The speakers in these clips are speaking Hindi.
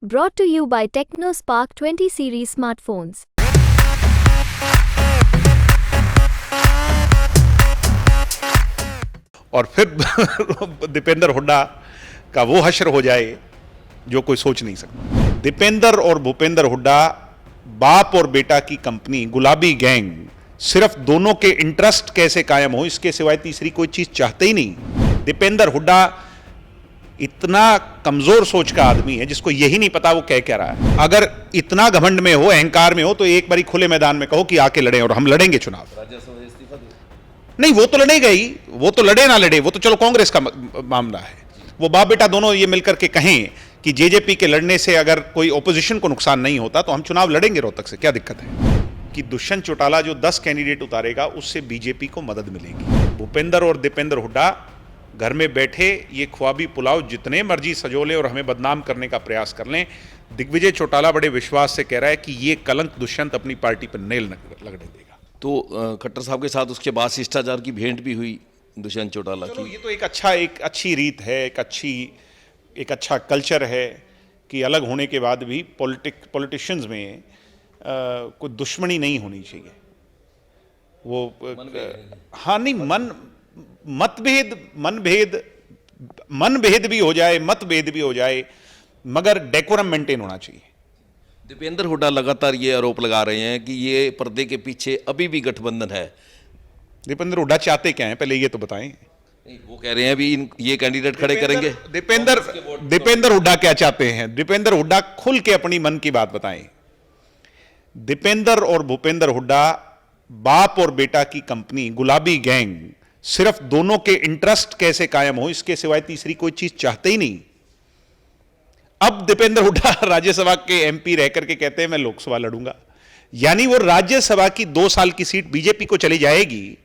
Brought to you by TechnoSpark 20 series smartphones. और फिर दीपेंद्र हुड्डा का वो हश्र हो जाए जो कोई सोच नहीं सकता। दीपेंद्र और भूपेंद्र हुड्डा बाप और बेटा की कंपनी गुलाबी गैंग सिर्फ दोनों के इंटरेस्ट कैसे कायम हो इसके सिवाय तीसरी कोई चीज चाहते ही नहीं। दीपेंद्र हुड्डा इतना कमजोर सोच का आदमी है जिसको यही नहीं पता वो क्या रहा है। अगर इतना घमंड में हो, अहंकार में हो, तो एक बारी खुले मैदान में कहो कि आके लड़ें और हम लड़ेंगे चुनाव। नहीं, वो तो लड़ेगा ही, वो तो लड़े ना लड़े, वो तो चलो कांग्रेस का मामला है। वो बाप बेटा दोनों ये मिलकर के कहें कि जेजेपी के लड़ने से अगर कोई ओपोजिशन को नुकसान नहीं होता तो हम चुनाव लड़ेंगे रोहतक से, क्या दिक्कत है। कि दुष्यंत चौटाला जो 10 कैंडिडेट उतारेगा उससे बीजेपी को मदद मिलेगी। भूपेंद्र और दीपेंद्र हुड्डा घर में बैठे ये ख्वाबी पुलाव जितने मर्जी सजो लें और हमें बदनाम करने का प्रयास कर लें, दिग्विजय चौटाला बड़े विश्वास से कह रहा है कि ये कलंक दुष्यंत अपनी पार्टी पर नेल लगने देगा। तो खट्टर साहब के साथ उसके बाद शिष्टाचार की भेंट भी हुई दुष्यंत चौटाला की। ये तो एक अच्छी रीत है, एक अच्छा कल्चर है कि अलग होने के बाद भी पॉलिटिशियंस में कोई दुश्मनी नहीं होनी चाहिए। वो हाँ नहीं, मनभेद भी हो जाए, मतभेद भी हो जाए, मगर डेकोरम मेंटेन होना चाहिए। दीपेंद्र हुड्डा लगातार ये आरोप लगा रहे हैं कि ये पर्दे के पीछे अभी भी गठबंधन है। दीपेंद्र हुड्डा चाहते क्या हैं, पहले ये तो बताएं। वो कह रहे हैं अभी ये कैंडिडेट खड़े करेंगे। दीपेंद्र हुड्डा क्या चाहते हैं? दीपेंद्र हुड्डा खुल के अपनी मन की बात बताएं। दीपेंद्र और भूपेंद्र हुड्डा बाप और बेटा की कंपनी गुलाबी गैंग सिर्फ दोनों के इंटरेस्ट कैसे कायम हो इसके सिवाय तीसरी कोई चीज चाहते ही नहीं। अब दीपेंद्र हुड्डा राज्यसभा के एमपी रह करके कहते हैं मैं लोकसभा लड़ूंगा, यानी वो राज्यसभा की 2 साल की सीट बीजेपी को चली जाएगी,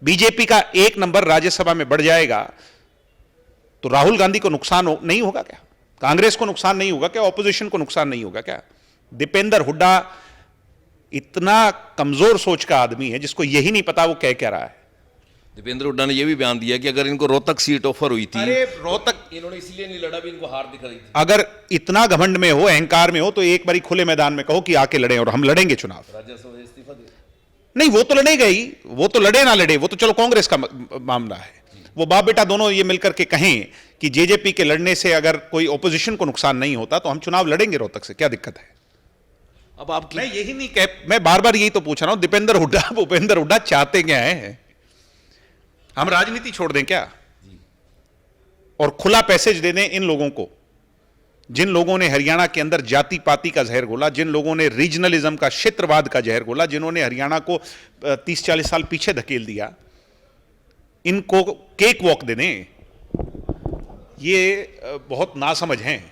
बीजेपी का 1 नंबर राज्यसभा में बढ़ जाएगा, तो राहुल गांधी को नुकसान नहीं होगा क्या? कांग्रेस को नुकसान नहीं होगा क्या? ऑपोजिशन को नुकसान नहीं होगा क्या? दीपेंद्र हुड्डा इतना कमजोर सोच का आदमी है जिसको यही नहीं पता वो क्या रहा है। दीपेंद्र हुड्डा ने यह भी बयान दिया कि अगर इनको रोहतक सीट ऑफर हुई थी, अरे रोहतक इन्होंने इसलिए नहीं लड़ा भी इनको हार दिख रही थी। अगर इतना घमंड में हो, अहंकार में हो, तो एक बारी खुले मैदान में कहो कि आके लड़ें और हम लड़ेंगे चुनाव। राज्यसभा से इस्तीफा दे। नहीं, वो तो लड़ेगा ही, वो तो लड़े ना लड़े, वो तो चलो कांग्रेस का मामला है। वो बाप बेटा दोनों ये मिलकर के कहें कि जेजेपी के लड़ने से अगर कोई ओपोजिशन को नुकसान नहीं होता तो हम चुनाव लड़ेंगे रोहतक से, क्या दिक्कत है। अब आप मैं यही नहीं कह, मैं बार बार यही तो पूछ रहा हूं, दीपेंद्र हुड्डा भूपेंद्र हुड्डा चाहते क्या है? हम राजनीति छोड़ दें क्या और खुला पैसेज दे दें इन लोगों को, जिन लोगों ने हरियाणा के अंदर जाति पाति का जहर घोला, जिन लोगों ने रीजनलिज्म का, क्षेत्रवाद का जहर घोला, जिन्होंने हरियाणा को 30-40 साल पीछे धकेल दिया, इनको केक वॉक दे दें। ये बहुत नासमझ हैं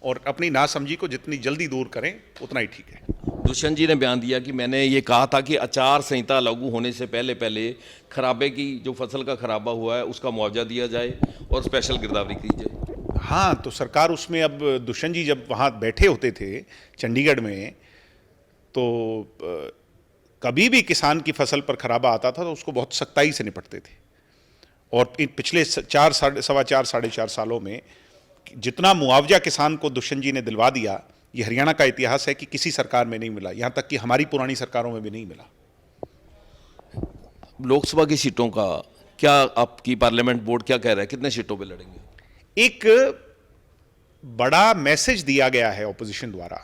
और अपनी नासमझी को जितनी जल्दी दूर करें उतना ही ठीक है। दुष्यंत जी ने बयान दिया कि मैंने ये कहा था कि आचार संहिता लागू होने से पहले खराबे की जो फसल का खराबा हुआ है उसका मुआवजा दिया जाए और स्पेशल गिरदावरी की जाए। हाँ, तो सरकार उसमें, अब दुष्यंत जी जब वहाँ बैठे होते थे चंडीगढ़ में, तो कभी भी किसान की फसल पर खराबा आता था तो उसको बहुत सख्ताई से निपटते थे। और पिछले 4 सालों में जितना मुआवजा किसान को दुष्यंत जी ने दिलवा दिया, ये हरियाणा का इतिहास है कि किसी सरकार में नहीं मिला, यहां तक कि हमारी पुरानी सरकारों में भी नहीं मिला। लोकसभा की सीटों का क्या आपकी पार्लियामेंट बोर्ड क्या कह रहा है, कितने सीटों पे लड़ेंगे? एक बड़ा मैसेज दिया गया है ऑपोजिशन द्वारा,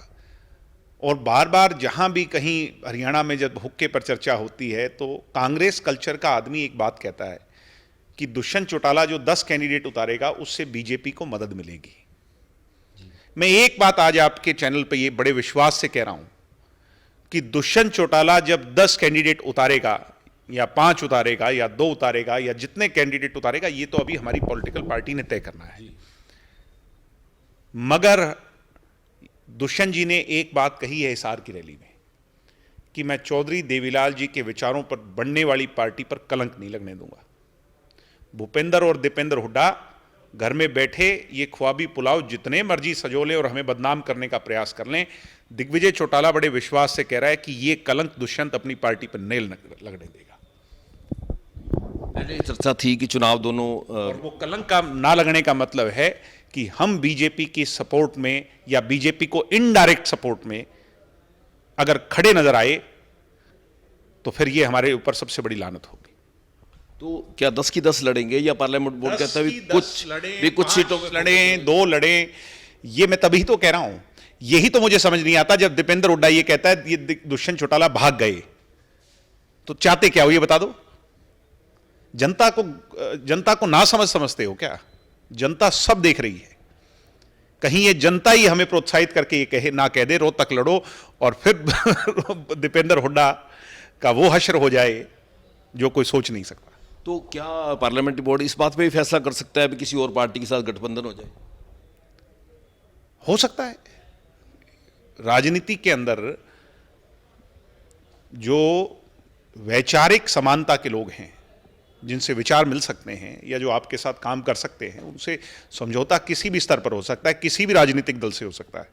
और बार बार जहां भी कहीं हरियाणा में जब हुक्के पर चर्चा होती है तो कांग्रेस कल्चर का आदमी एक बात कहता है कि दुष्यंत चौटाला जो 10 कैंडिडेट उतारेगा उससे बीजेपी को मदद मिलेगी। मैं एक बात आज आपके चैनल पे ये बड़े विश्वास से कह रहा हूं कि दुष्यंत चौटाला जब 10 कैंडिडेट उतारेगा या 5 उतारेगा या 2 उतारेगा या जितने कैंडिडेट उतारेगा, ये तो अभी हमारी पॉलिटिकल पार्टी ने तय करना है। मगर दुष्यंत जी ने एक बात कही है हिसार की रैली में कि मैं चौधरी देवीलाल जी के विचारों पर बढ़ने वाली पार्टी पर कलंक नहीं लगने दूंगा। भूपेंद्र और दीपेंद्र हुड्डा घर में बैठे ये ख्वाबी पुलाव जितने मर्जी सजो लें और हमें बदनाम करने का प्रयास कर लें, दिग्विजय चौटाला बड़े विश्वास से कह रहा है कि ये कलंक दुष्यंत अपनी पार्टी पर नेल लगने देगा। पहले चर्चा थी कि चुनाव दोनों और वो कलंक का ना लगने का मतलब है कि हम बीजेपी की सपोर्ट में या बीजेपी को इनडायरेक्ट सपोर्ट में अगर खड़े नजर आए तो फिर ये हमारे ऊपर सबसे बड़ी लानत होगी। तो क्या 10 की 10 लड़ेंगे या पार्लियामेंट बोर्ड कहता है भी कुछ सीटों में लड़े, 2 लड़े? ये मैं तभी तो कह रहा हूं, यही तो मुझे समझ नहीं आता जब दीपेंद्र हुड्डा ये कहता है ये दुष्यंत चौटाला भाग गए, तो चाहते क्या हो ये बता दो। जनता को ना समझते हो क्या? जनता सब देख रही है। कहीं ये जनता ही हमें प्रोत्साहित करके ये कहे ना कह दे रो तक लड़ो और फिर दीपेंद्र हुड्डा का वो हश्र हो जाए जो कोई सोच नहीं सकता। तो क्या पार्लियामेंट्री बोर्ड इस बात पे भी फैसला कर सकता है कि किसी और पार्टी के साथ गठबंधन हो जाए? हो सकता है। राजनीति के अंदर जो वैचारिक समानता के लोग हैं, जिनसे विचार मिल सकते हैं या जो आपके साथ काम कर सकते हैं, उनसे समझौता किसी भी स्तर पर हो सकता है, किसी भी राजनीतिक दल से हो सकता है।